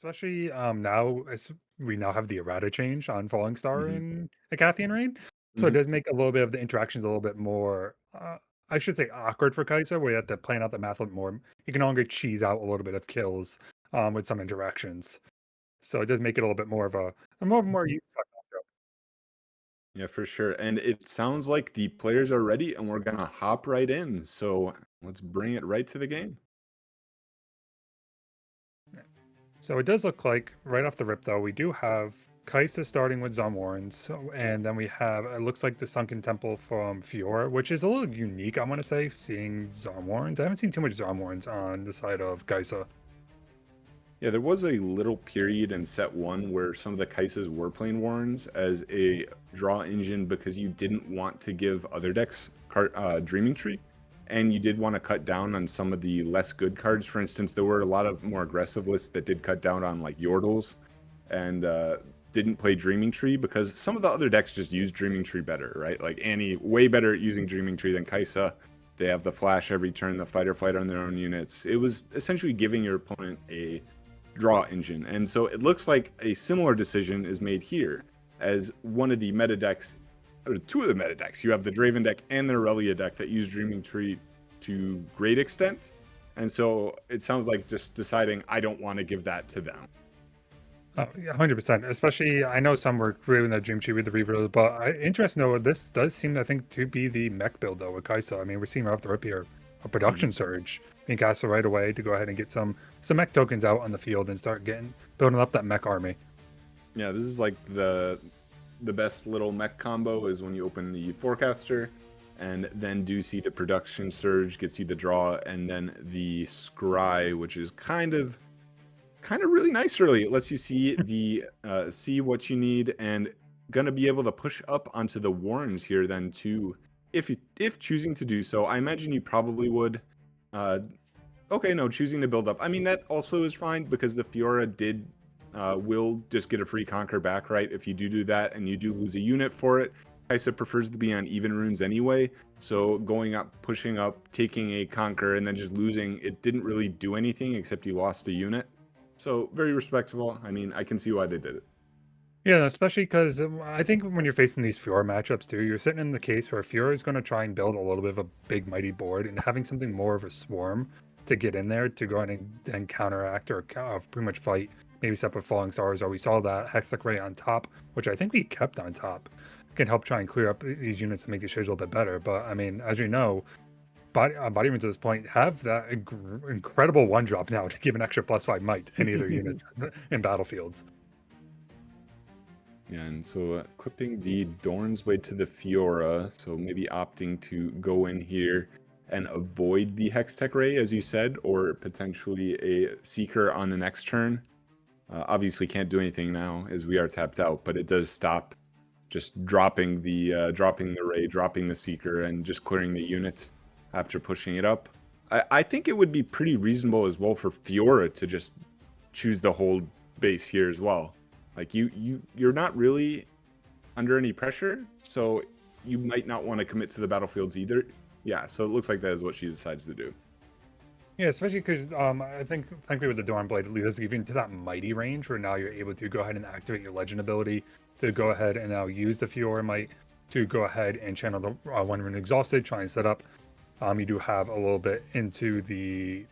especially now as we now have the errata change on Falling Star Hmm. in Acathian Rain. So it Hmm. does make a little bit of the interactions a little bit more, I should say, awkward for Kai'Sa, where you have to plan out the math a little more. You can longer cheese out a little bit of kills with some interactions. So it does make it a little bit more of a more Yeah, for sure. And it sounds like the players are ready, and we're gonna hop right in. So let's bring it right to the game. So it does look like right off the rip, though, we do have Kaisa starting with Zomwarns, and then we have it looks like the Sunken Temple from Fiora, which is a little unique. I want to say seeing Zomwarns. I haven't seen too much Zomwarns on the side of Kaisa. Yeah, there was a little period in set one where some of the Kaisas were playing Warrens as a draw engine because you didn't want to give other decks Dreaming Tree, and you did want to cut down on some of the less good cards. For instance, there were a lot of more aggressive lists that did cut down on like Yordles and didn't play Dreaming Tree because some of the other decks just use Dreaming Tree better, right? Like Annie, way better at using Dreaming Tree than Kaisa. They have the flash every turn, the fighter fight on their own units. It was essentially giving your opponent a draw engine. And so it looks like a similar decision is made here as one of the meta decks, or two of the meta decks. You have the Draven deck and the Aurelia deck that use Dreaming Tree to great extent. And so it sounds like just deciding I don't want to give that to them. Oh, yeah, 100%. Especially, I know some were creating that Dream Tree with the Reaver, but interesting though, this does seem, I think, to be the mech build though with Kaisa. I mean, we're seeing right off the rip here a Mhm. production surge being casted right away to go ahead and get some mech tokens out on the field and start building up that mech army. Yeah, this is like the best little mech combo is when you open the forecaster and then do see the production surge gets you the draw, and then the scry, which is kind of really nice early. It lets you see what you need, and gonna be able to push up onto the warrens here then too, if choosing to do so. I imagine you probably would. uh okay, no, choosing to build up, I mean, that also is fine because the Fiora did will just get a free conquer back, right? If you do that and you do lose a unit for it, Kaisa prefers to be on even runes anyway, so going up, pushing up, taking a conquer, and then just losing, it didn't really do anything except you lost a unit. So very respectable. I mean, I can see why they did it. Yeah, especially because I think when you're facing these Fiora matchups too, you're sitting in the case where Fiora is going to try and build a little bit of a big mighty board, and having something more of a swarm to get in there to go ahead and counteract or pretty much fight maybe separate falling stars. Or we saw that Hextech Ray on top, which I think we kept on top, can help try and clear up these units to make these shares a little bit better. But I mean, as you know, body runes at this point have that incredible one drop now to give an extra +5 might to any of their units in battlefields. Yeah, and so clipping the Dorn's way to the Fiora, so maybe opting to go in here and avoid the Hextech Ray, as you said, or potentially a Seeker on the next turn. Obviously can't do anything now as we are tapped out, but it does stop just dropping the Ray, dropping the Seeker, and just clearing the unit after pushing it up. I think it would be pretty reasonable as well for Fiora to just choose the whole base here as well. Like you're not really under any pressure, so you might not want to commit to the battlefields either. Yeah, so it looks like that is what she decides to do. Yeah, especially because I think thankfully with the Dawn Blade, it leads even to that mighty range where now you're able to go ahead and activate your legend ability to go ahead and now use the Fiora Might to go ahead and channel the One Rune Exhausted, try and set up. You do have a little bit into the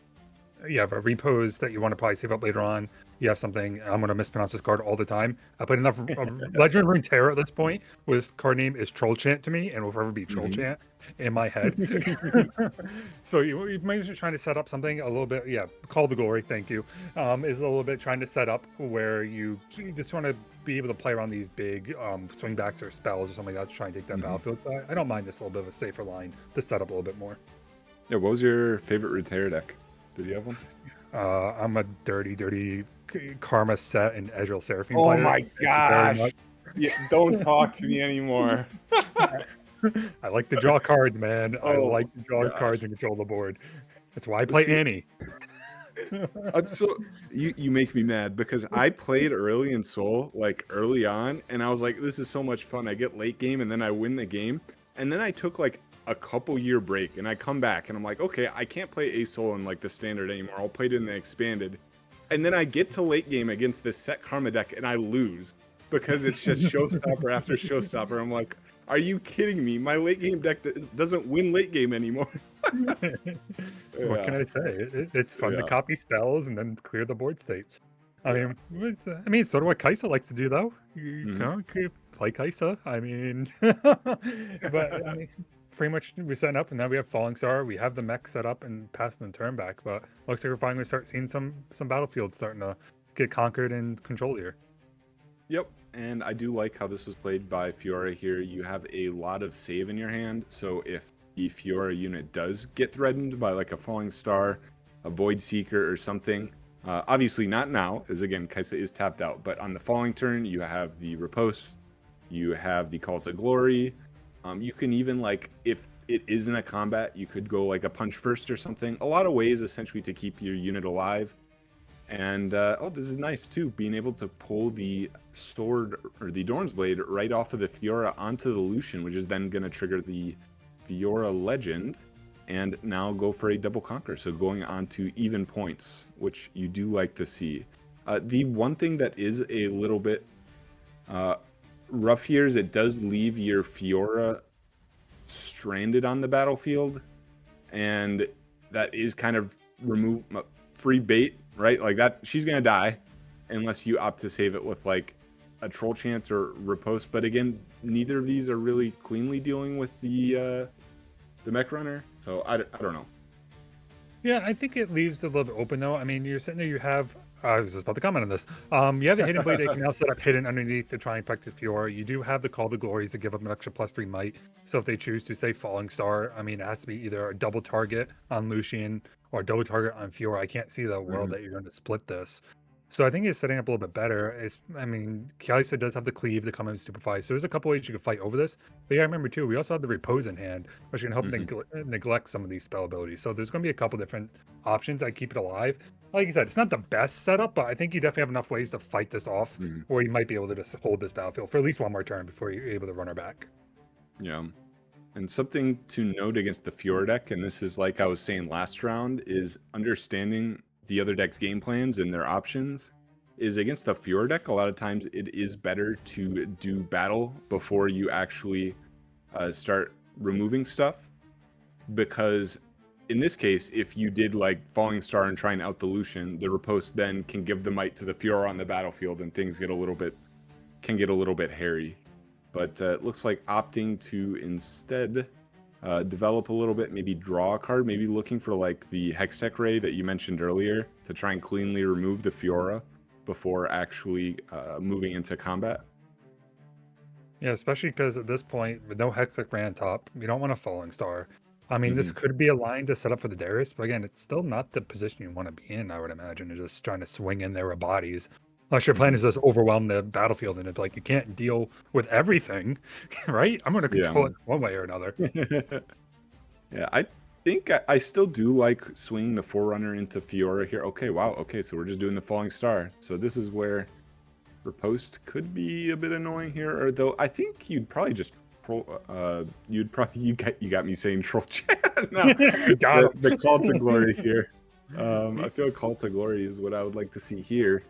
you have a repose that you want to probably save up later on. You have something, I'm going to mispronounce this card all the time. I played enough of Legend of Rune Terror at this point, where this card name is Troll Chant to me and will forever be Troll Hmm. Chant in my head. So you might be trying to set up something a little bit, yeah, Call the Glory, thank you, is a little bit trying to set up where you just want to be able to play around these big swing backs or spells or something like that to try and take that Hmm. battlefield. But I don't mind this a little bit of a safer line to set up a little bit more. Yeah, what was your favorite Retear deck? Did you have one? I'm a dirty Karma Set and Ezreal Seraphine Oh player. my Thank you very much. gosh! Yeah, don't talk to me anymore. I like to draw cards, man. I Oh like to draw cards gosh. and control the board. That's why I play See, Annie. I'm so you make me mad because I played early in Soul, like early on, and I was like, this is so much fun. I get late game and then I win the game. And then I took like a couple year break and I come back and I'm like, okay, I can't play a Soul in like the standard anymore. I'll play it in the expanded. And then I get to late game against this set Karma deck and I lose because it's just showstopper after showstopper. I'm like, are you kidding me? My late game deck doesn't win late game anymore. What can I say? It's fun to copy spells and then clear the board state. I mean, sort of what Kaisa likes to do, though. You know, play Kaisa. I mean, but I mean, pretty much we're setting up, and now we have Falling Star. We have the mech set up and passing the turn back, but looks like we're finally start seeing some battlefields starting to get conquered and controlled here. Yep, and I do like how this was played by Fiora here. You have a lot of save in your hand, so if the Fiora unit does get threatened by like a Falling Star, a Void Seeker, or something. Obviously not now, as again, Kaisa is tapped out, but on the following turn, you have the Riposte, you have the Call to Glory. You can even, like, if it isn't a combat, you could go like a Punch First or something. A lot of ways, essentially, to keep your unit alive. And, oh, this is nice, too, being able to pull the sword, or the Dorn's Blade, right off of the Fiora onto the Lucian, which is then going to trigger the Fiora Legend. And now go for a double conquer, so going on to even points, which you do like to see. The one thing that is a little bit rough here is it does leave your Fiora stranded on the battlefield, and that is kind of free bait, right? Like that, she's gonna die unless you opt to save it with like a Troll Chant or Riposte. But again, neither of these are really cleanly dealing with the Mech Runner. So I don't know. Yeah, I think it leaves it a little bit open, though. I mean, you're sitting there, you have, I was just about to comment on this. You have the Hidden Blade that you can now set up hidden underneath to try and practice Fiora. You do have the Call to Glories to give up an extra +3 might. So if they choose to say Falling Star, I mean, it has to be either a double target on Lucian or a double target on Fiora. I can't see the world that you're going to split this. So I think it's setting up a little bit better. I mean, Kaisa does have the cleave to come in and stupefy. So there's a couple ways you can fight over this. But yeah, I remember too, we also have the Repose in hand, which can help neglect some of these spell abilities. So there's going to be a couple different options. I keep it alive. Like you said, it's not the best setup, but I think you definitely have enough ways to fight this off where you might be able to just hold this battlefield for at least one more turn before you're able to run her back. Yeah. And something to note against the Fiora deck, and this is like I was saying last round, is understanding the other deck's game plans and their options. Is against the Fiora deck, a lot of times it is better to do battle before you actually start removing stuff, because in this case, if you did like Falling Star and try and out the Lucian, the Riposte then can give the might to the Fiora on the battlefield, and things get a little bit hairy. But it looks like opting to instead develop a little bit, maybe draw a card, maybe looking for like the Hextech Ray that you mentioned earlier to try and cleanly remove the Fiora before actually moving into combat. Yeah, especially because at this point, with no Hextech Ray on top, you don't want a Falling Star. I mean, this could be a line to set up for the Darius, but again, it's still not the position you want to be in, I would imagine. You're just trying to swing in there with bodies. Unless your plan is just overwhelm the battlefield and it's like, you can't deal with everything, right? I'm going to control it one way or another. Yeah, I think I still do like swinging the Forerunner into Fiora here. Okay, wow. Okay, so we're just doing the Falling Star. So this is where Riposte could be a bit annoying here. Or though I think you'd probably just you got me saying Troll Chat. No, the Call to Glory here. I feel Call to Glory is what I would like to see here.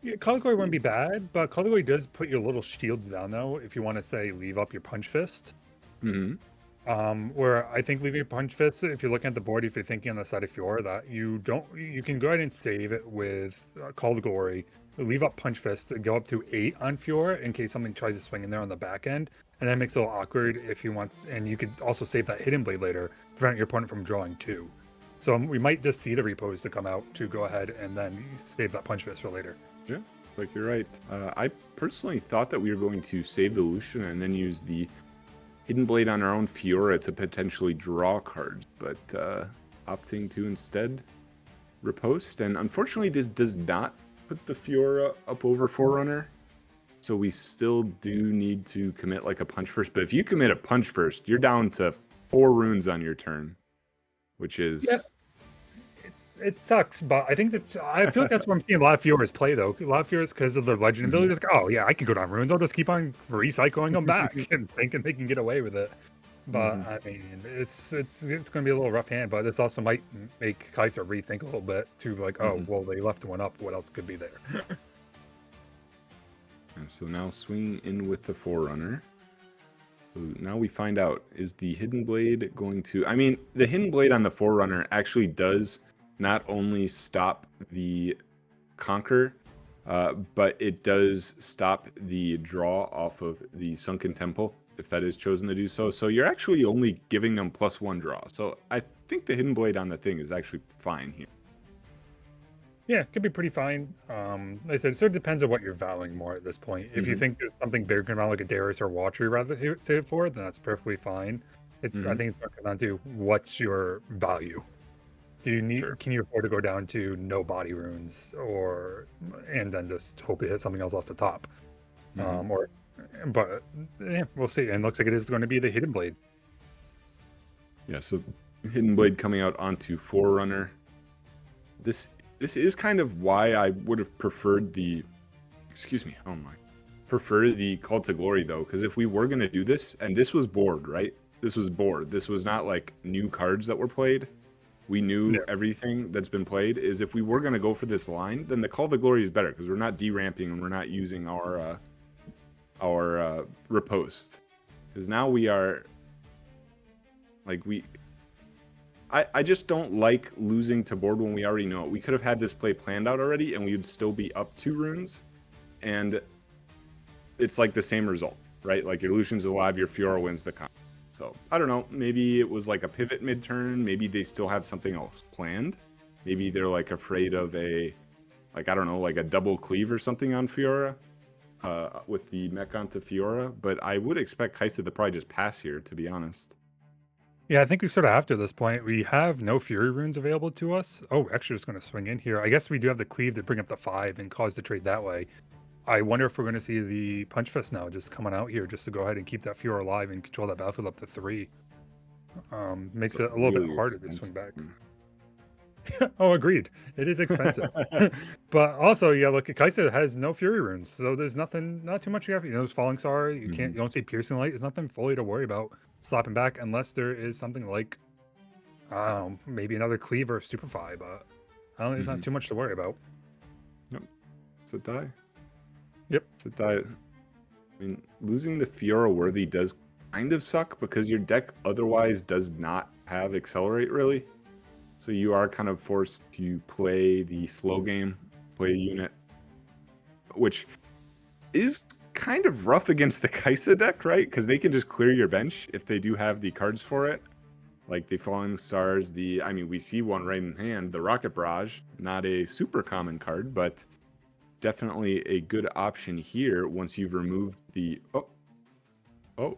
Yeah, Call to Glory wouldn't be bad, but Call to Glory does put your little shields down though. If you want to say leave up your Punch Fist. Where I think leaving your Punch Fist, if you're looking at the board, if you're thinking on the side of Fiora, that you can go ahead and save it with Call to Glory, leave up Punch Fist, go up to 8 on Fiora in case something tries to swing in there on the back end, and that makes it a little awkward if you want. And you could also save that Hidden Blade later, prevent your opponent from drawing 2. So we might just see the Repose to come out to go ahead and then save that Punch Fist for later. Yeah, like you're right. I personally thought that we were going to save the Lucian and then use the Hidden Blade on our own Fiora to potentially draw cards, but opting to instead Riposte. And unfortunately, this does not put the Fiora up over Forerunner, so we still do need to commit like a Punch First. But if you commit a Punch First, you're down to 4 runes on your turn, which is... Yeah. It sucks, but I think I feel like that's what I'm seeing a lot of Fioras play, though. A lot of Fioras, because of their legend ability, just go, oh yeah, I can go down runes. I'll just keep on recycling them back and thinking they can get away with it. But I mean, it's going to be a little rough hand. But this also might make Kaiser rethink a little bit too. Like, oh, well, they left one up. What else could be there? And so now swinging in with the Forerunner. So now we find out, is the Hidden Blade going to... I mean, the Hidden Blade on the Forerunner actually does not only stop the Conquer, but it does stop the draw off of the Sunken Temple, if that is chosen to do so. So you're actually only giving them +1 draw. So I think the Hidden Blade on the thing is actually fine here. Yeah, it could be pretty fine. Like I said, it sort of depends on what you're valuing more at this point. If you think there's something bigger come out like a Darius or Watcher you'd rather save it for, then that's perfectly fine. I think it's going to come down to what's your value. Do you need? Can you afford to go down to no body runes, and then just hope you hit something else off the top? But yeah, we'll see. And it looks like it is going to be the Hidden Blade. Yeah, so Hidden Blade coming out onto Forerunner. This is kind of why I would have preferred the, prefer the Call to Glory though, because if we were going to do this, and this was board, right? This was board. This was not like new cards that were played. We knew everything that's been played. Is if we were going to go for this line, then the Call to Glory is better because we're not deramping and we're not using our riposte. Because now we are like I just don't like losing to board when we already know it. We could have had this play planned out already and we would still be up 2 runes. And it's like the same result, right? Like your Lucian's alive, your Fiora wins the comp. So I don't know. Maybe it was like a pivot mid-turn. Maybe they still have something else planned. Maybe they're like afraid of a, like, I don't know, like a double cleave or something on Fiora with the mech onto Fiora. But I would expect Kai'Sa to probably just pass here, to be honest. Yeah, I think we sort of have to at this point. We have no Fury runes available to us. Oh, we're actually just going to swing in here. I guess we do have the cleave to bring up the 5 and cause the trade that way. I wonder if we're going to see the Punch Fist now just coming out here just to go ahead and keep that Fiora alive and control that battlefield up to 3. Makes it a little bit harder to swing back. Oh, agreed. It is expensive. But also, yeah, look, Kai'Sa has no Fury runes, so there's not too much you have. You know, there's Falling Star. You don't see Piercing Light. There's nothing fully to worry about slapping back unless there is something like, maybe another Cleave or Stupefy. But I don't think there's not too much to worry about. Yep, it's a die. Yep, it's a die. I mean, losing the Fiora Worthy does kind of suck because your deck otherwise does not have Accelerate really. So you are kind of forced to play the slow game, play a unit, which is kind of rough against the Kai'Sa deck, right? Because they can just clear your bench if they do have the cards for it. Like the Falling Stars, I mean, we see one right in hand, the Rocket Barrage, not a super common card, but definitely a good option here once you've removed the, It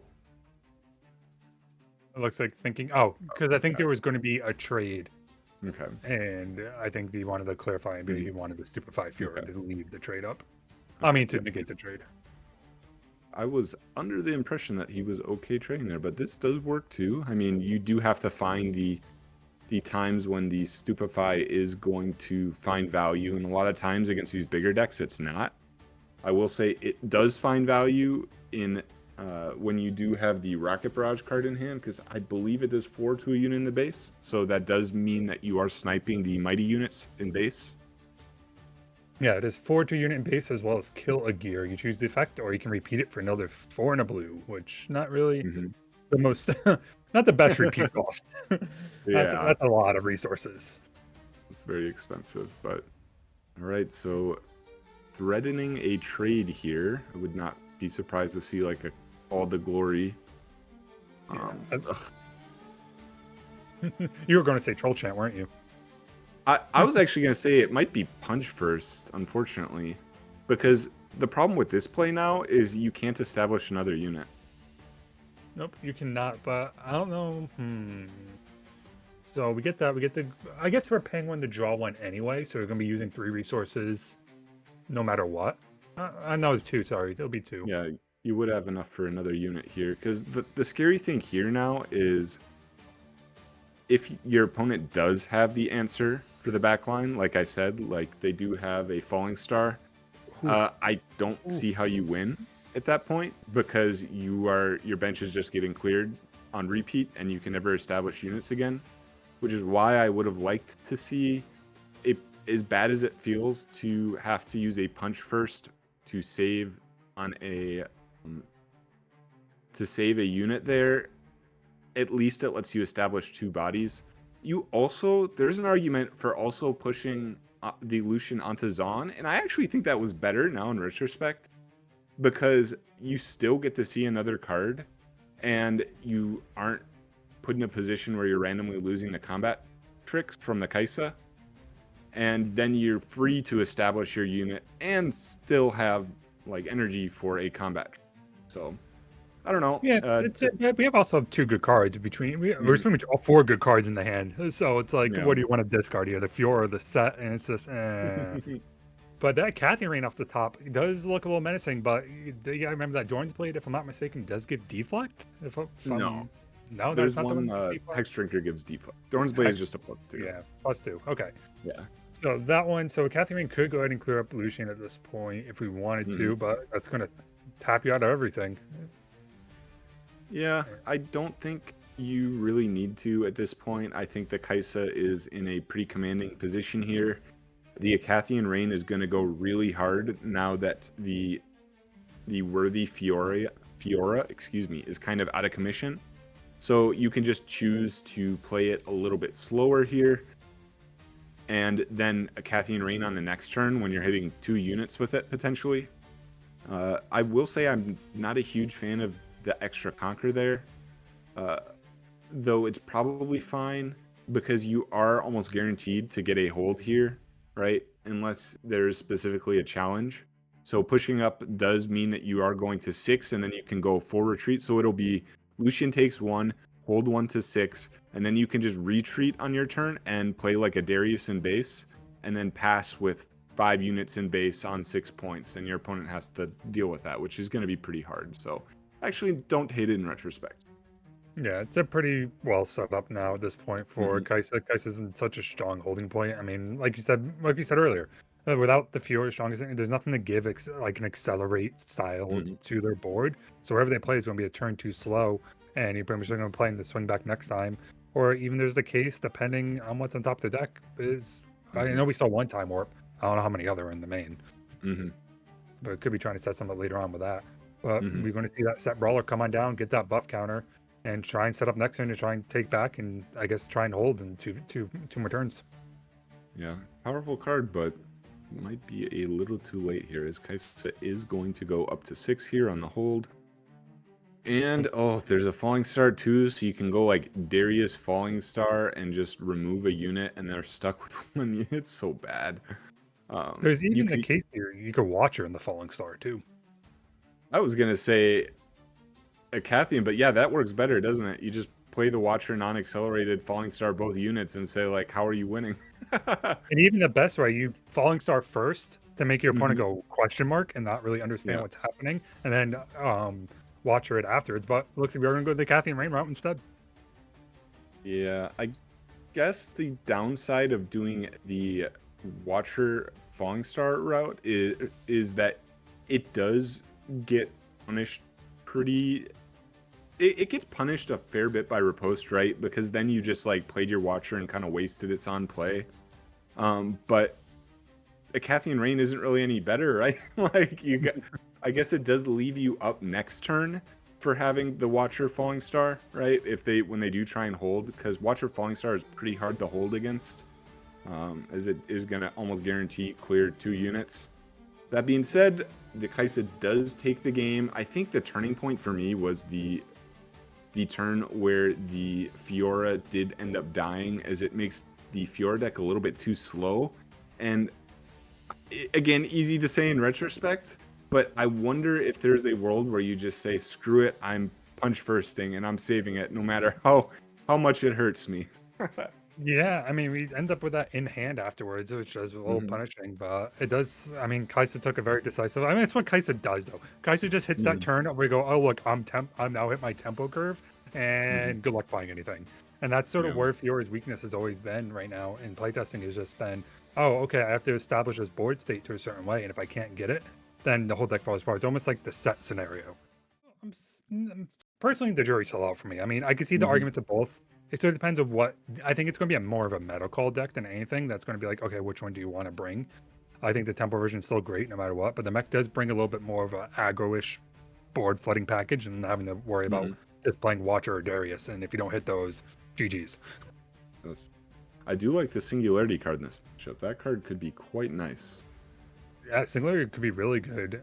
looks like thinking, because I think there was going to be a trade. Okay. And I think he wanted to clarify, maybe he wanted to Stupefy Fiora to leave the trade up. I mean, to negate the trade. I was under the impression that he was okay trading there, but this does work too. I mean, you do have to find the times when the Stupefy is going to find value, and a lot of times against these bigger decks, it's not. I will say it does find value in when you do have the Rocket Barrage card in hand, because I believe it does 4 to a unit in the base. So that does mean that you are sniping the mighty units in base. Yeah, it is 4 to unit in base as well as kill a gear. You choose the effect, or you can repeat it for another 4 and a blue, which not really the most, not the best repeat cost. That's a lot of resources. It's very expensive, but all right. So threatening a trade here, I would not be surprised to see like all the glory. You were going to say Troll Chant, weren't you? I was actually going to say it might be Punch first, unfortunately, because the problem with this play now is you can't establish another unit. Nope, you cannot, but I don't know. So we get that. I guess we're paying one to draw one anyway, so we're going to be using 3 resources no matter what. No, 2, sorry. There'll be 2. Yeah, you would have enough for another unit here, because the scary thing here now is if your opponent does have the answer for the backline, like I said, like they do have a Falling Star, I don't see how you win at that point, because your bench is just getting cleared on repeat, and you can never establish units again, which is why I would have liked to see it. As bad as it feels to have to use a punch first to save on a unit there, at least it lets you establish 2 bodies. There's an argument for also pushing the Lucian onto Zaun, and I actually think that was better now in retrospect, because you still get to see another card, and you aren't put in a position where you're randomly losing the combat tricks from the Kaisa, and then you're free to establish your unit and still have like energy for a combat. So I don't know. Yeah, we have also 2 good cards between. There's pretty much all 4 good cards in the hand. So it's like, Yeah. what do you want to discard here? The Fiora or the Set, and it's just. But that Cathy Rain off the top does look a little menacing. But you gotta remember that Dorn's Blade, if I'm not mistaken, does give deflect. No, No, there's that's not one the one. Deflect? Hex Drinker gives deflect. Dorn's Blade is just a +2. Yeah, +2. Okay. Yeah. So that one, so Cathy Rain could go ahead and clear up Lucian at this point if we wanted to, but that's gonna tap you out of everything. Yeah, I don't think you really need to at this point. I think the Kaisa is in a pretty commanding position here. The Acathian Rain is going to go really hard now that the worthy Fiora, is kind of out of commission. So you can just choose to play it a little bit slower here, and then Acathian Rain on the next turn when you're hitting 2 units with it potentially. I will say I'm not a huge fan of the extra conquer there, though it's probably fine because you are almost guaranteed to get a hold here, right? Unless there's specifically a challenge. So pushing up does mean that you are going to 6, and then you can go full retreat. So it'll be Lucian takes 1, hold 1 to 6, and then you can just retreat on your turn and play like a Darius in base, and then pass with 5 units in base on 6 points, and your opponent has to deal with that, which is going to be pretty hard. So actually don't hate it in retrospect. Yeah, it's a pretty well set up now at this point for Kaisa. Kaisa's in such a strong holding point. I mean, like you said earlier, without the Fiora strongest, there's nothing to give like an accelerate style to their board. So wherever they play is going to be a turn too slow, and you're pretty much going to play in the swing back next time. Or even there's the case, depending on what's on top of the deck, is I know we saw one time warp. I don't know how many other are in the main, but it could be trying to set some up later on with that. But we're going to see that set brawler come on down, get that buff counter, and try and set up next turn to try and take back, and I guess try and hold in two more turns. Yeah, powerful card, but might be a little too late here, as Kaisa is going to go up to 6 here on the hold. And there's a Falling Star too, so you can go like Darius Falling Star and just remove a unit, and they're stuck with 1 unit. It's so bad. There's even the case here you could watch her in the Falling Star too. I was gonna say Acathian, but yeah, that works better, doesn't it? You just play the Watcher non-accelerated Falling Star both units and say like, how are you winning? And even the best way, you Falling Star first to make your opponent go question mark and not really understand what's happening, and then Watcher it afterwards. But it looks like we're gonna go the Cathy Rain route instead. Yeah, I guess the downside of doing the Watcher Falling Star route is that it does get punished pretty. It gets punished a fair bit by riposte, right? Because then you just like played your Watcher and kind of wasted its on play. But Acathian Rain isn't really any better, right? Like I guess it does leave you up next turn for having the Watcher Falling Star, right? When they do try and hold, because Watcher Falling Star is pretty hard to hold against, as it is gonna almost guarantee clear 2 units. That being said, the Kaisa does take the game. I think the turning point for me was the turn where the Fiora did end up dying, as it makes the Fiora deck a little bit too slow. And again, easy to say in retrospect, but I wonder if there's a world where you just say, screw it, I'm punch firsting and I'm saving it no matter how much it hurts me. Yeah, I mean, we end up with that in hand afterwards, which is a little punishing, but it does. I mean, Kaisa took a very decisive. I mean, it's what Kaisa does, though. Kaisa just hits that turn, we go, oh look, I'm now hit my tempo curve, and good luck buying anything. And that's sort of where Fiora's weakness has always been right now in playtesting. Has just been, oh, okay, I have to establish this board state to a certain way, and if I can't get it, then the whole deck falls apart. It's almost like the set scenario. I'm personally, the jury's still out for me. I mean, I can see the Mhm. arguments of both. It sort of depends on what I think it's going to be a more of a meta call deck than anything. That's going to be like, okay, which one do you want to bring? I think the tempo version is still great no matter what, but the mech does bring a little bit more of a aggro-ish board flooding package and having to worry about Mhm. just playing Watcher or Darius. And if you don't hit those, GG's. That's, I do like the Singularity card in this matchup. That card could be quite nice. Yeah, Singularity could be really good.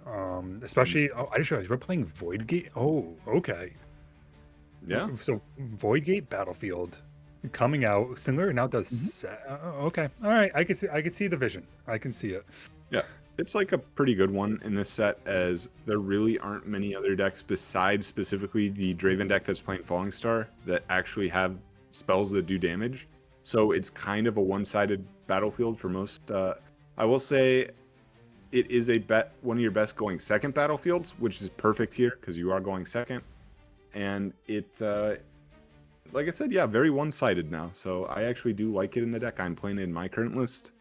Especially, oh, I just realized we're playing Void Gate. Oh, okay. Yeah. So Void Gate Battlefield coming out. Singularity now does Mhm. okay. All right. I could see the vision. I can see it. Yeah. It's like a pretty good one in this set, as there really aren't many other decks besides specifically the Draven deck that's playing Falling Star that actually have spells that do damage. So it's kind of a one-sided battlefield for most. I will say it is one of your best going second battlefields, which is perfect here because you are going second. And it, like I said, yeah, very one-sided now. So I actually do like it in the deck. I'm playing it in my current list.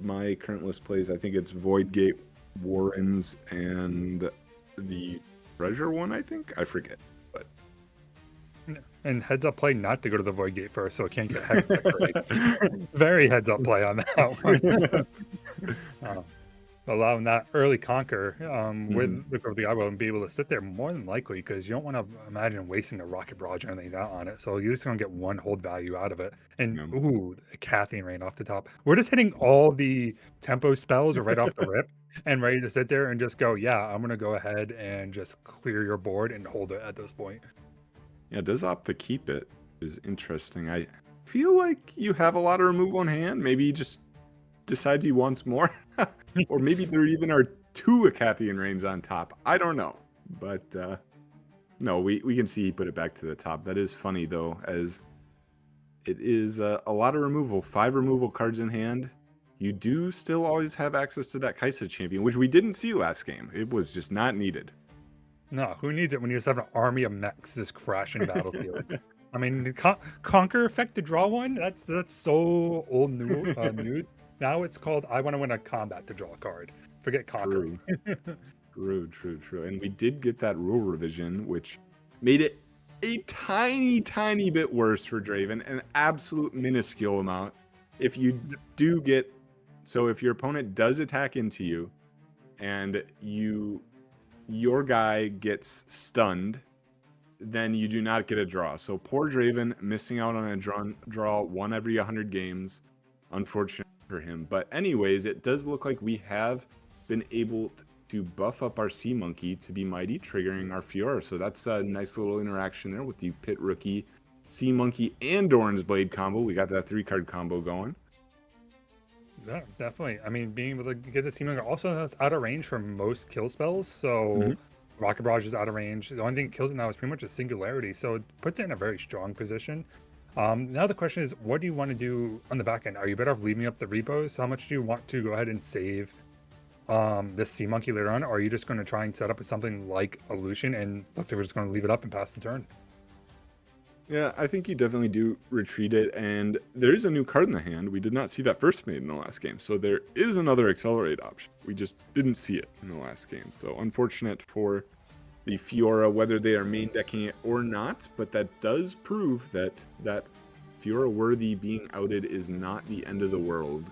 My current list plays, I think it's Void Gate, Warrens, and the Treasure one, I think? I forget. But And heads up play not to go to the Void Gate first, so it can't get hexed. Very heads up play on that one. Allowing that early conquer Mhm. with the Agro and be able to sit there more than likely, because you don't want to imagine wasting a rocket barrage or anything like that on it. So you're just gonna get one hold value out of it. And Yeah. ooh, a Cathine Rain off the top. We're just hitting all the tempo spells right off the rip and ready to sit there and just go, yeah, I'm gonna go ahead and just clear your board and hold it at this point. Yeah, it does opt to keep it. Is interesting. I feel like you have a lot of removal in hand. Maybe he just decides he wants more. Or maybe there even are two Acathian Rains on top. I don't know. But no, we can see he put it back to the top. That is funny, though, as it is a lot of removal. 5 removal cards in hand. You do still always have access to that Kaisa champion, which we didn't see last game. It was just not needed. No, who needs it when you just have an army of mechs just crashing battlefields? I mean, the conquer effect to draw one. That's so old news. Now it's called I want to win a combat to draw a card. Forget conquer. True. True. And we did get that rule revision, which made it a tiny bit worse for Draven, an absolute minuscule amount. If you do get, so if your opponent does attack into you, and your guy gets stunned, then you do not get a draw. So poor Draven missing out on a draw one every 100 games. Unfortunate for him. But anyways, it does look like we have been able to buff up our Sea Monkey to be mighty, triggering our Fiora. So that's a nice little interaction there with the Pit Rookie, Sea Monkey, and Doran's Blade combo. We got that 3-card combo going. Yeah, definitely. I mean, being able to get the team also has out of range for most kill spells. So Rocket Barrage is out of range. The only thing that kills it now is pretty much a Singularity. So it puts it in a very strong position. Now the question is, what do you want to do on the back end? Are you better off leaving up the repos? How much do you want to go ahead and save this Sea Monkey later on? Or are you just going to try and set up something like Illusion and looks like we're just going to leave it up and pass the turn? Yeah, I think you definitely do retreat it, and there is a new card in the hand. We did not see that first made in the last game, so there is another accelerate option. We just didn't see it in the last game. So unfortunate for the Fiora, whether they are main decking it or not, but that does prove that Fiora worthy being outed is not the end of the world.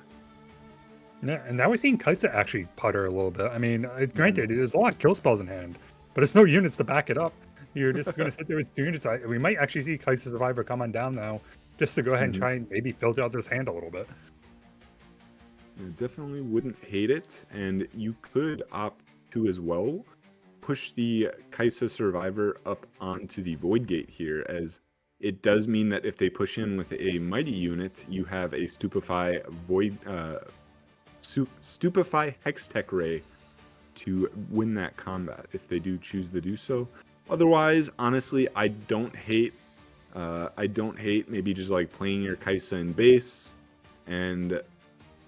Yeah, and now we're seeing Kaisa actually putter a little bit. I mean, granted, there's a lot of kill spells in hand, but it's no units to back it up. You're just going to sit there with units. We might actually see Kaisa Survivor come on down now, just to go ahead and try and maybe filter out this hand a little bit. You definitely wouldn't hate it, and you could opt to as well push the Kaisa Survivor up onto the Void Gate here, as it does mean that if they push in with a Mighty unit, you have a Stupefy Stupefy Hextech Ray to win that combat if they do choose to do so. Otherwise, honestly, I don't hate maybe just like playing your Kaisa in base and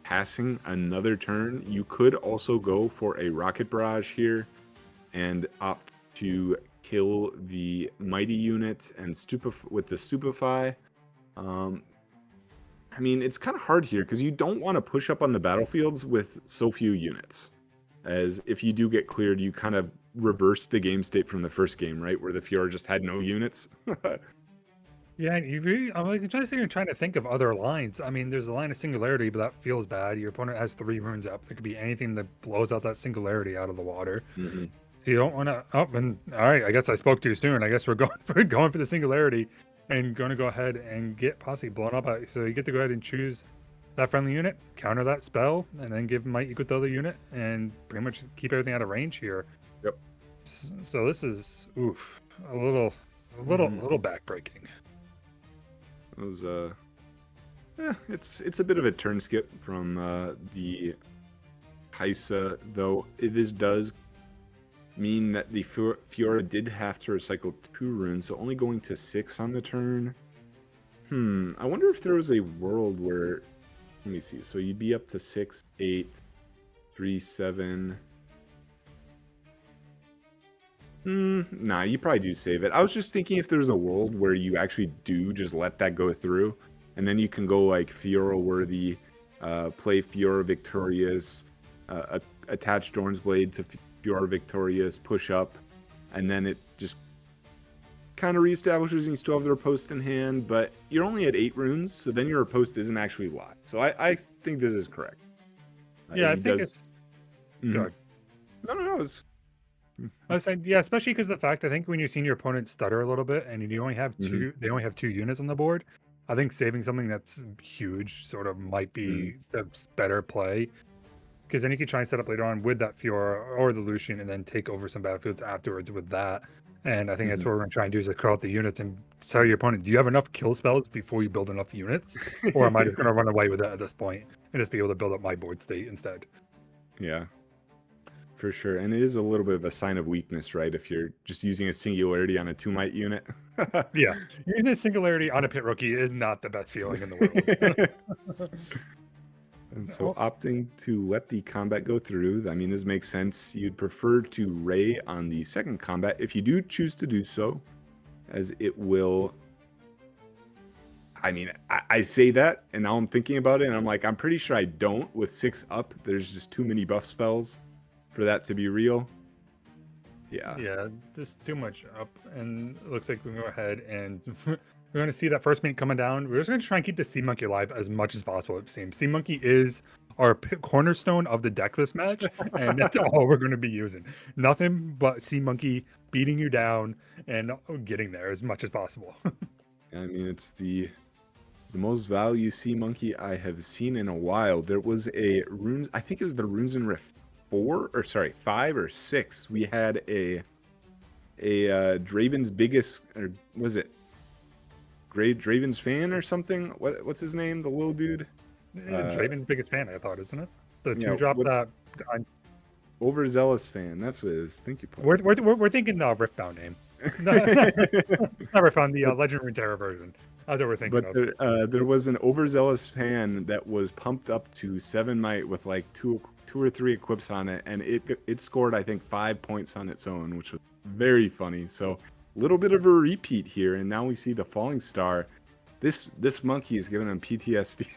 passing another turn. You could also go for a Rocket Barrage here and opt to kill the Mighty unit and with the Stupefy. I mean, it's kind of hard here because you don't want to push up on the battlefields with so few units. As if you do get cleared, you kind of reversed the game state from the first game, right? Where the Fiora just had no units. Yeah, you really, I'm like just trying to think of other lines. I mean, there's a line of Singularity, but that feels bad. Your opponent has 3 runes up. It could be anything that blows out that Singularity out of the water. Hmm. So you don't want to up and all right. I guess I spoke too soon. I guess we're going for the Singularity, and going to go ahead and get possibly blown up. So you get to go ahead and choose that friendly unit, counter that spell, and then give might equal to the other unit, and pretty much keep everything out of range here. Yep. So this is a little backbreaking. It was it's a bit of a turn skip from the Kaisa, though this does mean that the Fiora did have to recycle 2 runes, so only going to 6 on the turn. I wonder if there was a world where, let me see, so you'd be up to 6, 8, 3, 7. Nah, you probably do save it. I was just thinking if there's a world where you actually do just let that go through, and then you can go like Fiora worthy, play Fiora victorious, attach Dorn's Blade to Fiora victorious, push up, and then it just kind of reestablishes and you still have the riposte in hand, but you're only at 8 runes, so then your riposte isn't actually live. So I think this is correct. Yeah, I think it's good. No, it's... I was saying, yeah, especially because the fact, I think when you've seen your opponent stutter a little bit and you only have 2, they only have 2 units on the board, I think saving something that's huge sort of might be the better play. Because then you can try and set up later on with that Fiora or the Lucian and then take over some battlefields afterwards with that. And I think that's what we're going to try and do is like, call out the units and tell your opponent, do you have enough kill spells before you build enough units? Or am I just going to run away with it at this point and just be able to build up my board state instead? Yeah. For sure, and it is a little bit of a sign of weakness, right? If you're just using a Singularity on a 2-might unit. Yeah, using a Singularity on a Pit Rookie is not the best feeling in the world. And so opting to let the combat go through, I mean, this makes sense. You'd prefer to Ray on the second combat if you do choose to do so, as it will... I mean, I say that, and now I'm thinking about it, and I'm like, I'm pretty sure I don't. With 6 up, there's just too many buff spells for that to be real. Yeah, just too much up, and it looks like we can go ahead and we're going to see that first mate coming down. We're just going to try and keep the Sea Monkey alive as much as possible, it seems. Sea Monkey is our cornerstone of the deck this match, and that's all we're going to be using. Nothing but Sea Monkey beating you down and getting there as much as possible. I mean, it's the most value Sea Monkey I have seen in a while. There was a runes, I think it was the Runes and Rift 5 or 6. We had a Draven's biggest, or was it Draven's fan or something? What's his name? The little dude. Draven's biggest fan, I thought, isn't it? The 2-drop that. Overzealous fan. That's what it is. Thank you, Paul. We're thinking the Riftbound name. not Riftbound, the Legend Runeterra version. That's what we're thinking of. There was an overzealous fan that was pumped up to 7 might with like 2 or 3 equips on it, and it scored, I think, 5 points on its own, which was very funny. So a little bit of a repeat here, and now we see the Falling Star. This monkey is giving him PTSD.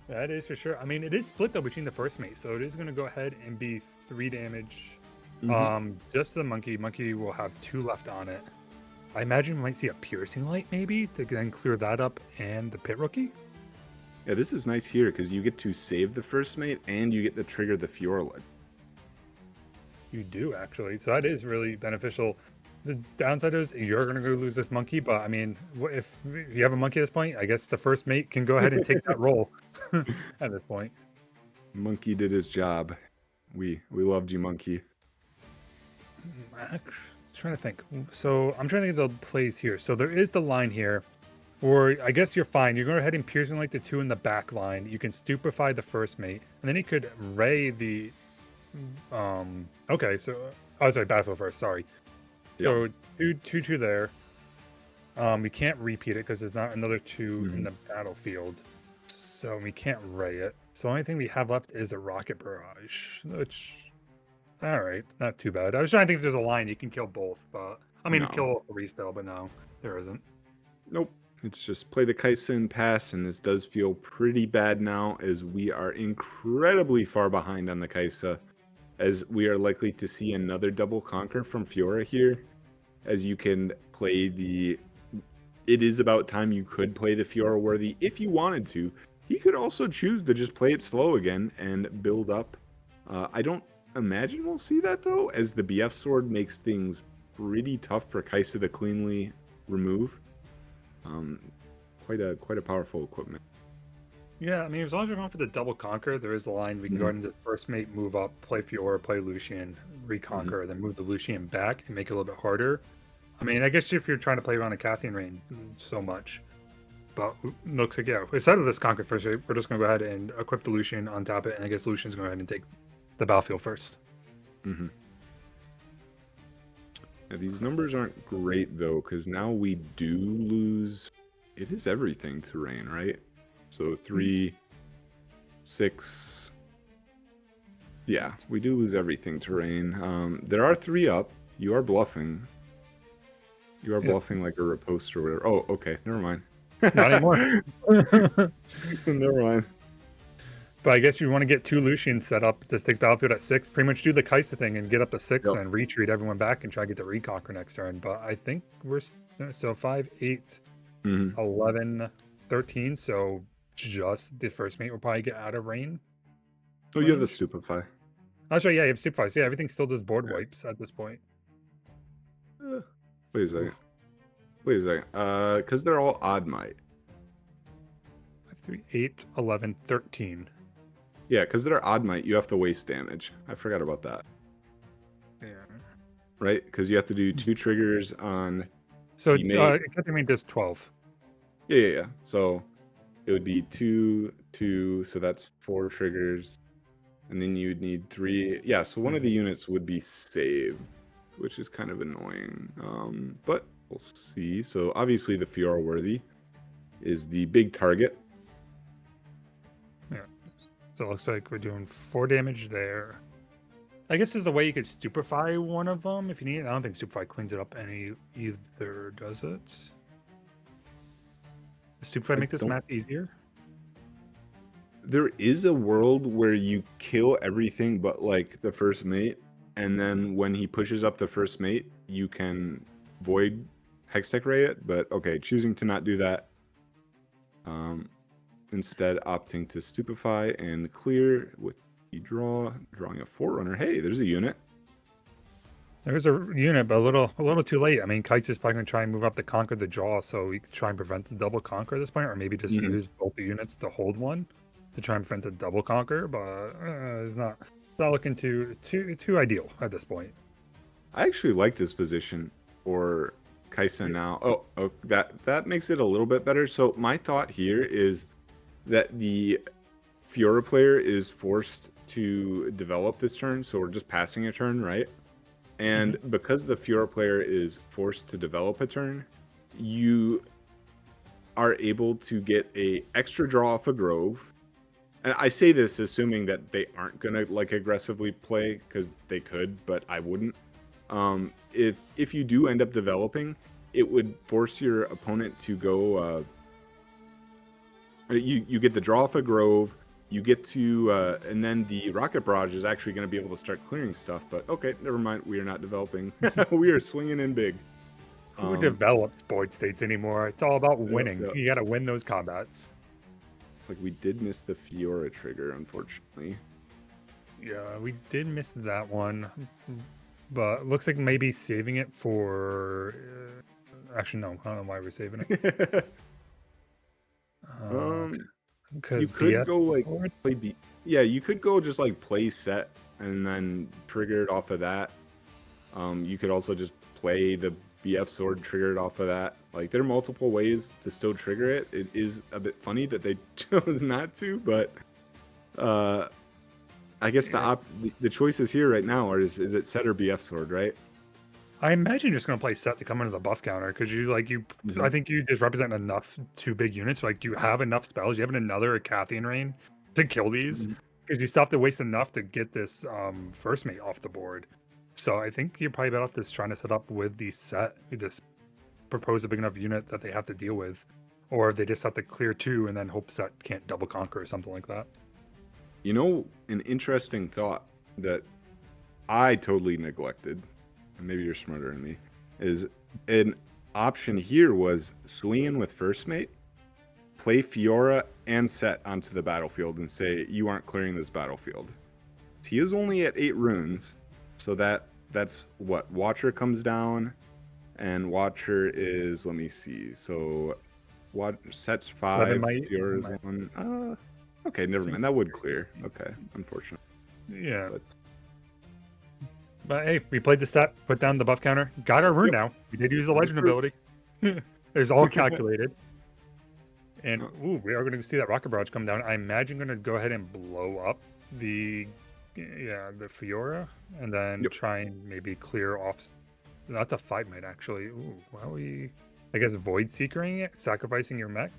That is for sure. I mean, it is split though between the first mate, so it is going to go ahead and be 3 damage. Just the monkey. Monkey will have 2 left on it. I imagine we might see a Piercing Light maybe to then clear that up, and the Pit Rookie. Yeah, this is nice here because you get to save the first mate and you get to trigger the Fiora Light. You do, actually. So that is really beneficial. The downside is you're going to go lose this monkey, but I mean, if you have a monkey at this point, I guess the first mate can go ahead and take that role at this point. Monkey did his job. We loved you, Monkey. I'm trying to think. So I'm trying to think of the plays here. So there is the line here. Or I guess you're fine. You're going to go ahead and Piercing like the 2 in the back line. You can Stupefy the first mate. And then you could Ray the... Okay, so... Oh, sorry, Battlefield first. Sorry. So 2 there. We can't repeat it because there's not another 2 in the battlefield. So we can't Ray it. So the only thing we have left is a Rocket Barrage. Which... Alright, not too bad. I was trying to think if there's a line you can kill both, but... I mean, kill all 3 still, but no, there isn't. Nope. It's just play the Kaisa and pass, and this does feel pretty bad now as we are incredibly far behind on the Kaisa. as we are likely to see another double conquer from Fiora here, as you can play the. It is about time you could play the Fiora worthy if you wanted to. He could also choose to just play it slow again and build up. I don't imagine we'll see that though, as the BF sword makes things pretty tough for Kaisa to cleanly remove. Quite a powerful equipment. Yeah, I mean, as long as you're going for the double conquer, there is a line. We can go into first mate, move up, play Fiora, play Lucian, reconquer, then move the Lucian back and make it a little bit harder. I mean, I guess if you're trying to play around a Cathian Rain so much. But looks like, yeah, instead of this conquer first, we're just going to go ahead and equip the Lucian, untap it, and I guess Lucian's going to go ahead and take the battlefield first. Now, these numbers aren't great, though, because now we do lose... It is everything to rain, right? So 3, 6... Yeah, we do lose everything to rain. There are 3 up. You are bluffing. You are bluffing like a riposte or whatever. Oh, okay, never mind. Not anymore. Never mind. But I guess you want to get 2 Lucians set up, just take battlefield at 6, pretty much do the Kaisa thing and get up to 6 and retreat everyone back and try to get the reconquer next turn. But I think we're so 5, 8, 11, 13. So just the first mate will probably get out of rain. Oh, you have the Stupefy. That's right. Yeah, you have Stupefy. So yeah, everything still does board wipes at this point. Wait a second. Because they're all odd might. 5, 3, 8, 11, 13. Yeah, because they're odd might, you have to waste damage. I forgot about that. Yeah. Right? Because you have to do 2 triggers on. So Cathian does 12. Yeah. So it would be 2, 2. So that's 4 triggers. And then you would need 3. Yeah, so one of the units would be saved, which is kind of annoying. But we'll see. So obviously the Fiora worthy is the big target. Yeah. So it looks like we're doing 4 damage there. I guess there's a way you could stupefy one of them if you need it. I don't think stupefy cleans it up any either, does it? Does stupefy make this math easier? There is a world where you kill everything but like the first mate, and then when he pushes up the first mate, you can void Hextech Ray it. But okay, choosing to not do that. Instead, opting to stupefy and clear with the drawing a Forerunner. Hey, there's a unit. There's a unit, but a little too late. I mean, Kite's just probably going to try and move up to conquer the draw, so we could try and prevent the double conquer at this point, or maybe just use both the units to hold one to try and prevent a double conquer. But it's not looking too ideal at this point. I actually like this position for Kaisa now. Oh, that makes it a little bit better. So my thought here is that the Fiora player is forced to develop this turn, so we're just passing a turn, right? And because the Fiora player is forced to develop a turn, you are able to get a extra draw off a Grove. And I say this assuming that they aren't gonna like aggressively play, because they could, but I wouldn't. If you do end up developing, it would force your opponent to go. You get the draw off a Grove. You get to, and then the Rocket Barrage is actually going to be able to start clearing stuff. But okay, never mind. We are not developing. We are swinging in big. Who develops Void States anymore? It's all about winning. Yep. You got to win those combats. It's like we did miss the Fiora trigger, unfortunately. Yeah, we did miss that one. But looks like maybe saving it for... actually, no. I don't know why we're saving it. You could go like play you could go just like play set and then trigger it off of that. You could also just play the BF sword, trigger it off of that. Like there are multiple ways to still trigger it. It is a bit funny that they chose not to, but I guess the choices here right now are is it set or BF sword, right? I imagine you're just gonna play set to come into the buff counter because I think you just represent enough 2 big units. Like, do you have enough spells? You have another Cathian Rain to kill these? Because you still have to waste enough to get this first mate off the board. So I think you're probably better off just trying to set up with the set. You just propose a big enough unit that they have to deal with, or they just have to clear 2 and then hope set can't double conquer or something like that. You know, an interesting thought that I totally neglected, and maybe you're smarter than me, is an option here was swing in with first mate, play Fiora and Set onto the battlefield and say, you aren't clearing this battlefield. He is only at 8 runes, so that's what? Watcher comes down, and Watcher is, let me see, so what Set's 5, Fiora's 1. Okay, never mind. That would clear. Okay, unfortunately. Yeah. But hey, we played the set, put down the buff counter, got our rune now. We did use the legend ability. It was all calculated. And ooh, we are going to see that rocket barrage come down. I imagine going to go ahead and blow up the Fiora, and then try and maybe clear off. That's a 5 mate actually. Ooh, well, I guess void seekering it, sacrificing your mech,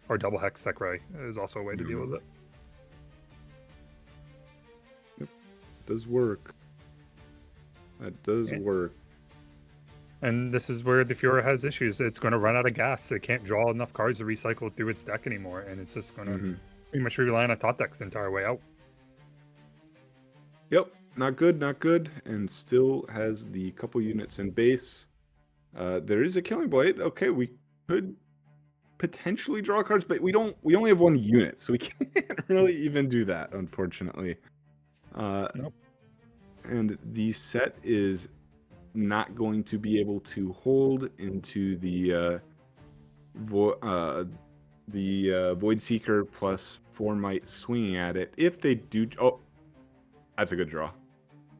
or double hex tech ray is also a way to deal with it. Yep, does work. That does work. And this is where the Fiora has issues. It's going to run out of gas. It can't draw enough cards to recycle through its deck anymore, and it's just going to pretty much rely on top decks the entire way out. Yep, not good, not good, and still has the couple units in base. There is a Killing Blade. Okay, we could potentially draw cards, but we only have 1 unit, so we can't really even do that, unfortunately. Nope. And the set is not going to be able to hold into the Void Seeker plus 4 might swinging at it. If they do, oh, that's a good draw.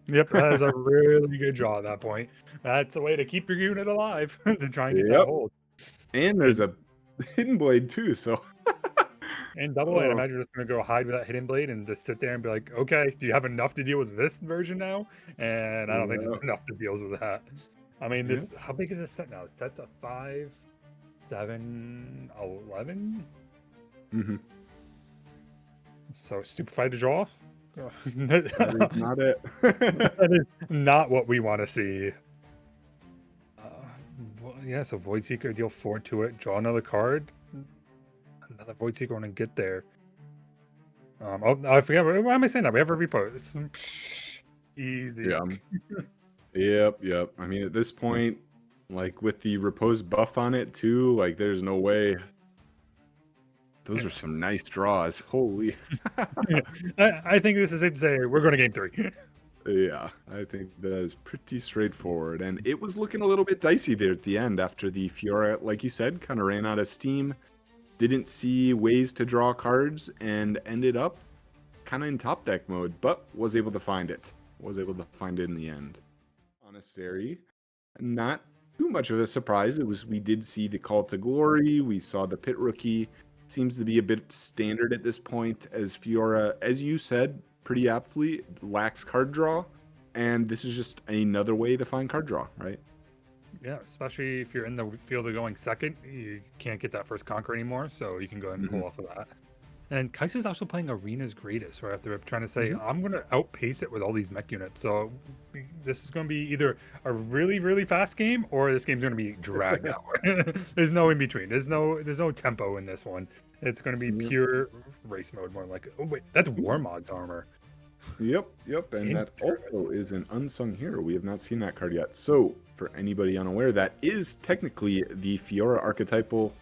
Yep, that is a really good draw at that point. That's a way to keep your unit alive to try and get that hold. And there's a Hidden Blade too, so. And double blade, I imagine you're just going to go hide with that Hidden Blade and just sit there and be like, okay, do you have enough to deal with this version now? And I don't think there's enough to deal with that. I mean, this how big is this set now? That's a 5, 7, 11? So stupefy to draw? That is not it. That is not what we want to see. Yeah, so Void Seeker, deal 4 to it, draw another card. Another Void Seeker want to get there. Oh, I forget. Why am I saying that? We have a repo. Easy. Yeah. Yep. I mean, at this point, like with the repose buff on it too, like there's no way. Those are some nice draws. Holy. I think this is safe to say we're going to game 3. Yeah, I think that is pretty straightforward. And it was looking a little bit dicey there at the end after the Fiora, like you said, kind of ran out of steam. Didn't see ways to draw cards and ended up kind of in top deck mode, but was able to find it. Was able to find it in the end. Monastery, not too much of a surprise. We did see the Call to Glory. We saw the Pit Rookie. Seems to be a bit standard at this point, as Fiora, as you said, pretty aptly, lacks card draw. And this is just another way to find card draw, right? Yeah, especially if you're in the field of going second, you can't get that first conquer anymore, so you can go ahead and pull off of that. And Kaiser's also playing Arena's Greatest, right after trying to say, I'm going to outpace it with all these mech units. So this is going to be either a really, really fast game, or this game's going to be dragged out. There's no in between. There's no tempo in this one. It's going to be pure race mode, more like, oh wait, that's Warmog's armor. Yep, and that also is an unsung hero. We have not seen that card yet. So, for anybody unaware, that is technically the Fiora archetypal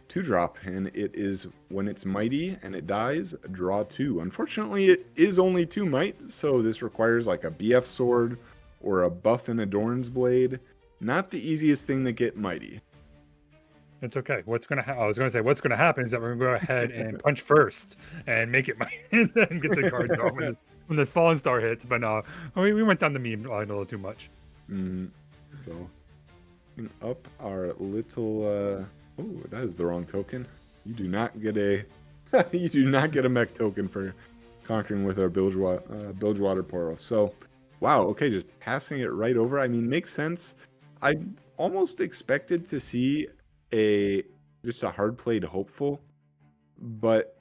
2-drop, and it is when it's mighty and it dies, draw 2. Unfortunately, it is only 2 might, so this requires like a BF sword or a buff and Adorn's blade. Not the easiest thing to get mighty. It's okay. What's gonna I was gonna say what's gonna happen is that we're gonna go ahead and punch first and make it mighty, and then get the card draw when the Fallen Star hits. But no, we went down the meme line a little too much. So, up our little. Oh, that is the wrong token. You do not get a. You do not get a mech token for conquering with our Bilgewater Portal. So, wow. Okay, just passing it right over. I mean, makes sense. I almost expected to see just a hard played hopeful, but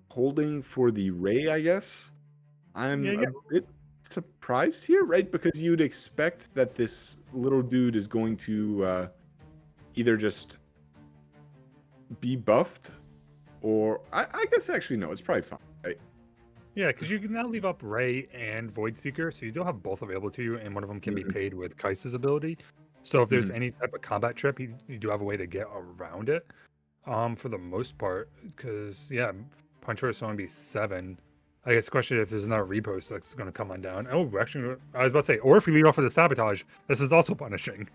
holding for the Ray, I guess. I'm a bit surprised here, right? Because you'd expect that this little dude is going to either just be buffed, or I guess actually no, it's probably fine, right? Yeah, because you can now leave up Ray and Void Seeker, so you do have both available to you, and one of them can be Mhm, paid with Kai'Sa's ability. So if there's mhm. any type of combat trip, you do have a way to get around it. For the most part, because yeah, Punch Force is only be 7. I guess the question if there's another repost that's going to come on down. Oh, actually, I was about to say, or if we lead off with a sabotage, this is also punishing.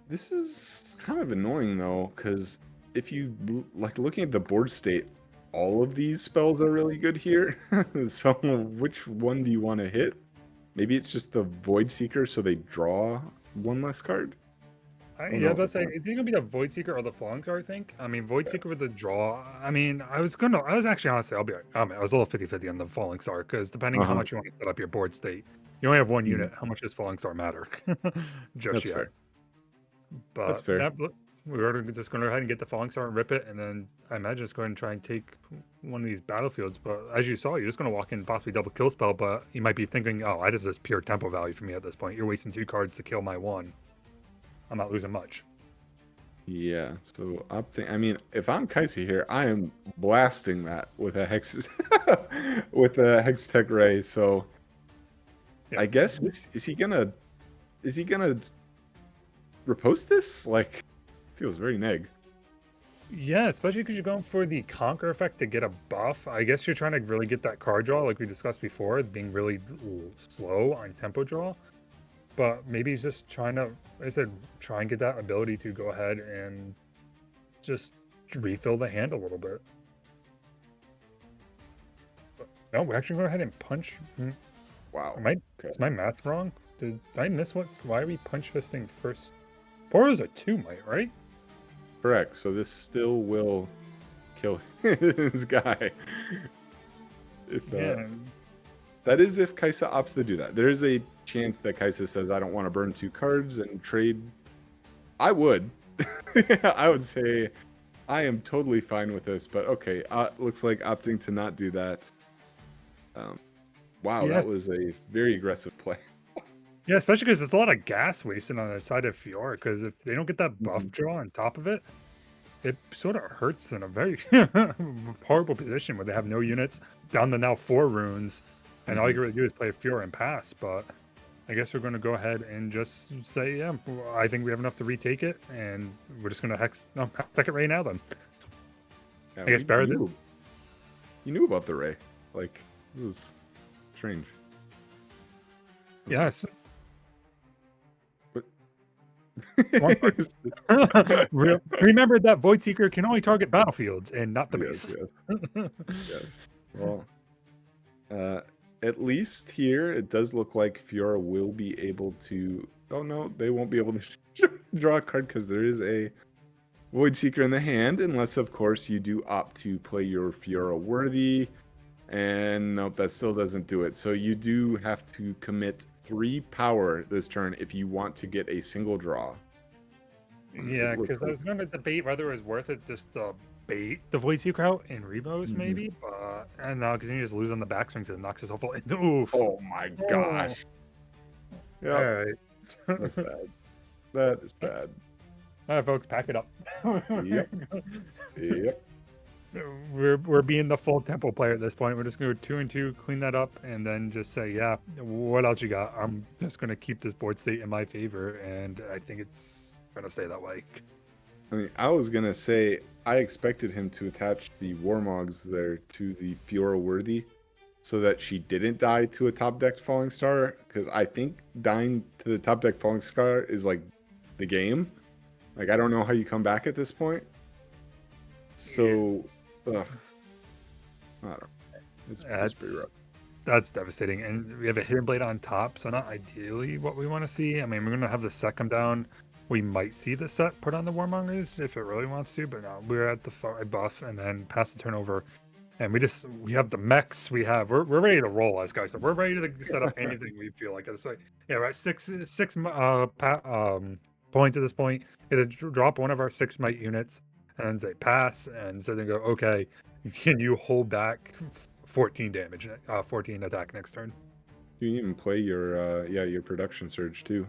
This is kind of annoying though, because if you like looking at the board state, all of these spells are really good here. So which one do you want to hit? Maybe it's just the Void Seeker, so they draw one less card. Oh Yeah, no. let's say it's either gonna be the Void Seeker or the Falling Star, I think. I mean, Void Seeker with the draw. I mean, I was actually honestly, I'll be, I was a little 50-50 on the Falling Star because depending how Uh-huh. much you want to set up your board state, you only have one Mhm. unit. How much does Falling Star matter just That's yet? fair. That's But fair. that, we're just going to go ahead and get the Falling Star and rip it, and then I imagine just go ahead and try and take one of these battlefields. But as you saw, you're just going to walk in, possibly double kill spell. But you might be thinking, oh, I just this pure tempo value for me at this point. You're wasting 2 cards to kill my 1. I'm not losing much. Yeah. So I mean, if I'm Kaisi here, I am blasting that with a hex with a Hex Tech Ray. So Yeah. I guess is he gonna repost this? Like, feels very neg. Yeah, especially because you're going for the Conquer effect to get a buff. I guess you're trying to really get that card draw, like we discussed before, being really slow on tempo draw. But maybe he's just trying to, like I said, try and get that ability to go ahead and just refill the hand a little bit. But no, we're actually going ahead and punch. Wow. Am I, Okay. is my math wrong? Did I miss what? Why are we punch fisting first? Poro's a 2 might, right? Correct. So this still will kill this guy. If Yeah. that is if Kaisa opts to do that. There is a chance that Kaisa says, I don't want to burn 2 cards and trade. I would. I would say I am totally fine with this, but okay. Looks like opting to not do that. Wow, that Yes. was a very aggressive play. Yeah, especially because it's a lot of gas wasted on the side of Fiora. Because if they don't get that buff draw on top of it, it sort of hurts in a very horrible position where they have no units down to now 4 runes, and all you can really do is play Fiora and pass. But I guess we're going to go ahead and just say, yeah, I think we have enough to retake it, and we're just going to hex it right now. Then Yeah, I guess better than you knew about the Ray. Like, this is strange. yes. But Remember that Void Seeker can only target battlefields and not the yes, base. yes. Well, at least here it does look like Fiora will be able to. Oh no, they won't be able to draw a card because there is a Void Seeker in the hand, unless of course you do opt to play your Fiora worthy. And nope, that still doesn't do it. So you do have to commit 3 power this turn if you want to get a single draw. Yeah, because I was going to debate whether it was worth it just to bait the Void Seeker out in Rebos, maybe. But and now because you just lose on the backswing to knock his whole. Oof. Oh my gosh. All Yeah, right. that's bad. That is bad. All right, folks, pack it up. Yep. Yep. We're being the full tempo player at this point. We're just gonna go 2 and 2, clean that up, and then just say, yeah, what else you got? I'm just gonna keep this board state in my favor, and I think it's gonna stay that way. I mean, I was gonna say I expected him to attach the Warmogs there to the Fiora worthy, so that she didn't die to a top deck Falling Star. Because I think dying to the top deck Falling Star is like the game. Like, I don't know how you come back at this point. So, ugh. I don't know. It's pretty rough. That's devastating. And we have a Hidden Blade on top, so not ideally what we want to see. I mean, we're gonna have the set come down. We might see the set put on the Warmongers if it really wants to, but no, we're at the buff and then pass the turnover. And we have the mechs. We're ready to roll, as guys. So we're ready to set up anything we feel like. It's like, yeah, we're at six points at this point. It'll drop one of our 6 might units and say pass, and so then go, okay, can you hold back 14 damage, 14 attack next turn? You can even play your production surge too.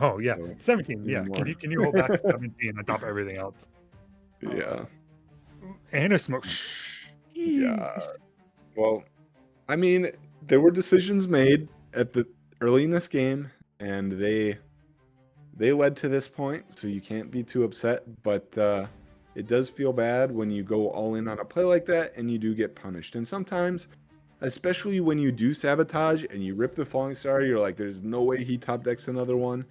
Oh yeah, So, 17. Yeah, can you hold back 17 on top of everything else? Yeah. And a smoke. Yeah. Well, I mean, there were decisions made at the early in this game, and they led to this point, so you can't be too upset. But it does feel bad when you go all in on a play like that and you do get punished. And sometimes, especially when you do sabotage and you rip the Falling Star, you're like, there's no way he top decks another one.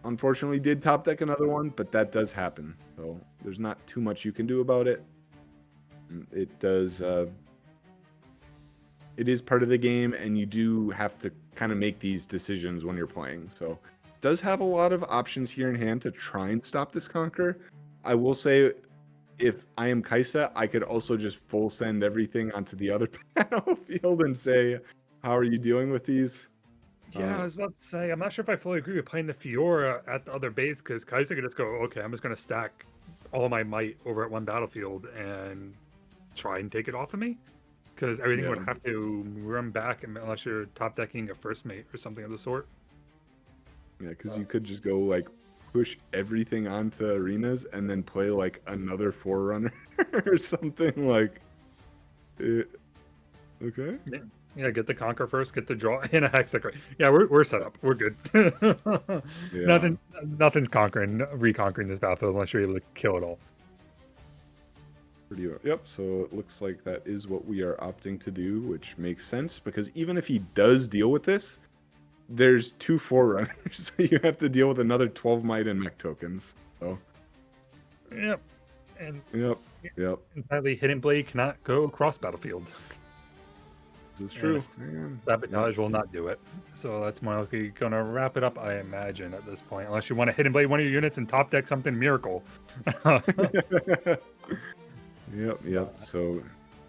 Unfortunately, did top deck another one, but that does happen. So there's not too much you can do about it. It does. It is part of the game, and you do have to kind of make these decisions when you're playing. So it does have a lot of options here in hand to try and stop this conquer. I will say, if I am Kaisa, I could also just full send everything onto the other battlefield and say, how are you dealing with these? Yeah, I was about to say, I'm not sure if I fully agree with playing the Fiora at the other base, because Kaiser could just go, okay, I'm just going to stack all my might over at one battlefield and try and take it off of me. Because everything would have to run back unless you're top decking a first mate or something of the sort. Yeah, because you could just go like push everything onto arenas and then play like another Forerunner or something like it. Okay. Yeah, get the conquer first, get the draw in a hexagram. Yeah, we're set up. We're good. Yeah. Nothing's reconquering this battlefield unless you're able to kill it all. Yep, so it looks like that is what we are opting to do, which makes sense because even if he does deal with this, there's 2 Forerunners, so you have to deal with another 12 might and mech tokens. So Yep. And yep. entirely Hidden Blade cannot go across battlefield. This is true. Sabotage will not do it. So that's more likely going to wrap it up, I imagine, at this point. Unless you want to Hidden Blade one of your units and top deck something miracle. Yep. So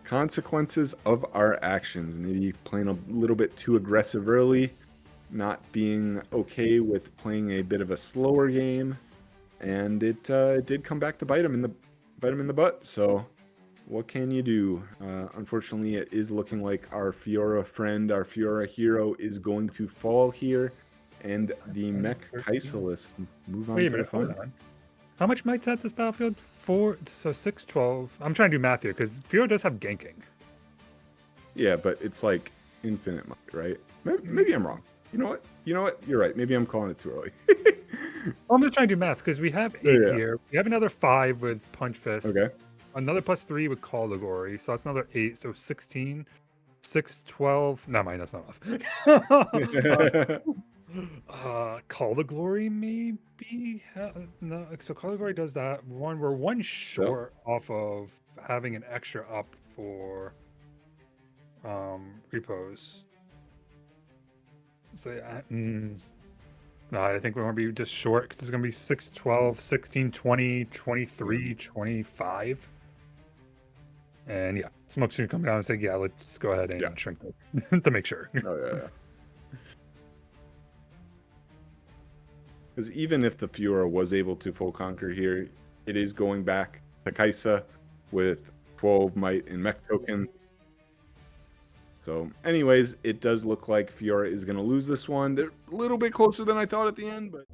consequences of our actions. Maybe playing a little bit too aggressive early, not being okay with playing a bit of a slower game, and it did come back to bite him in the butt. So what can you do? Unfortunately, it is looking like our Fiora friend, our Fiora hero, is going to fall here, and the Mech Kaisalist move on to the final. How much might's at this battlefield? 4, so 6, 12. I'm trying to do math here because Fiora does have ganking. Yeah, but it's like infinite might, right? Maybe I'm wrong. You know what? You're right. Maybe I'm calling it too early. I'm just trying to do math because we have 8 here. We have another 5 with Punch Fist. Okay. Another +3 with Caligori. So that's another 8. So 16. 6, 12. No, mind, that's not enough. Call the Glory maybe. No, so Call the Glory does that. We're one short off of having an extra up for repos. So no, I think we're going to be just short because it's going to be 6, 12, 16, 20, 23, 25. And yeah, Smoke's going to come down and say, yeah, let's go ahead and shrink this to make sure. Oh, yeah. Because even if the Fiora was able to full conquer here, it is going back to Kaisa with 12 might and mech token. So anyways, it does look like Fiora is going to lose this one. They're a little bit closer than I thought at the end, but